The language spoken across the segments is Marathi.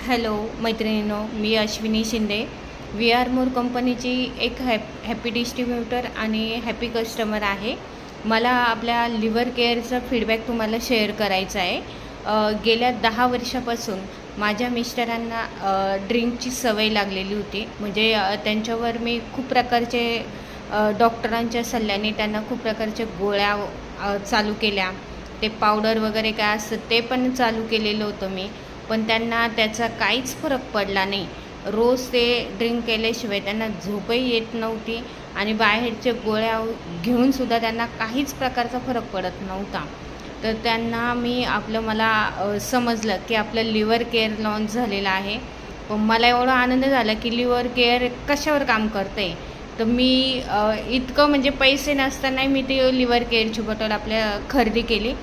हॅलो मैत्रिणींनो, मी Ashwini Shinde, we are more कंपनीची एक हॅपी डिस्ट्रीब्युटर आणि हॅपी कस्टमर आहे। मला आपल्या लिव्हर केअरचा फीडबॅक तुम्हाला शेअर करायचा आहे। गेल्या 10 वर्षापासून माझ्या मिस्टरांना ड्रिंकची सवय लागलेली होती। म्हणजे त्यांच्यावर मी खूप प्रकारचे डॉक्टरांच्या सल्ल्याने त्यांना खूप प्रकारच्या गोळ्या चालू केल्या। ते पावडर वगैरे काय असतं ते पण चालू केलेलं होतं मी, पण त्यांना त्याचा काहीच फरक पडला नाही। रोज ते ड्रिंक केल्याशिवाय त्यांना झोपही येत नव्हती आणि बाहेरच्या गोळ्या घेऊनसुद्धा त्यांना काहीच प्रकारचा फरक पडत नव्हता। तर त्यांना मला समजलं की आपलं लिव्हर केअर लॉन्च झालेलं आहे। पण मला एवढा आनंद झाला की लिव्हर केअर कशावर काम करते। तर मी इतकं म्हणजे पैसे नसतानाही मी ती लिव्हर केअरची बॉटल आपल्या खरेदी केली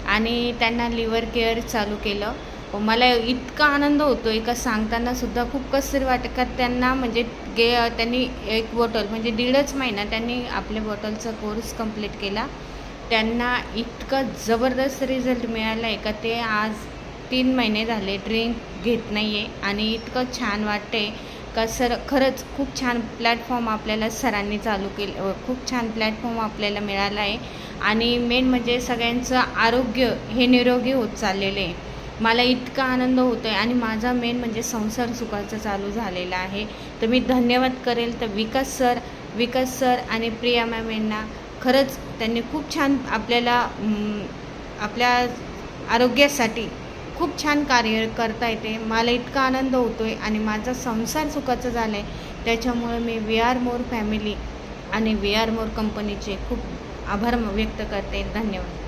आणि त्यांना लिव्हर केअर चालू केलं। मला इतका आनंद होतो आहे का सांगतानासुद्धा खूप कसं वाटतं का त्यांना म्हणजे त्यांनी एक बॉटल म्हणजे 1.5 महिना त्यांनी आपल्या बॉटलचा कोर्स कंप्लीट केला। त्यांना इतका जबरदस्त रिझल्ट मिळाला आहे का ते आज 3 महिने झाले ड्रिंक घेत नाही आहे आणि इतकं छान वाटते का खरंच खूप छान प्लॅटफॉर्म आपल्याला सरांनी चालू केलं, खूप छान प्लॅटफॉर्म आपल्याला मिळाला आहे आणि मेन म्हणजे सगळ्यांचं आरोग्य हे निरोगी होत चाललेलं आहे। मला इतका आनंद होतो आहे आणि माझा मेन म्हणजे संसार सुखाचा चालू झालेला आहे। तर मी धन्यवाद करेल तर विकास सर आणि प्रिया मॅम यांना। खरंच त्यांनी खूप छान आपल्या आरोग्यासाठी खूप छान कार्य करता येते। मला इतका आनंद होतो आहे आणि माझा संसार सुखाचा झाला आहे। त्याच्यामुळे मी वी आर मोर फॅमिली आणि वी आर मोर कंपनीचे खूप आभार व्यक्त करते। धन्यवाद।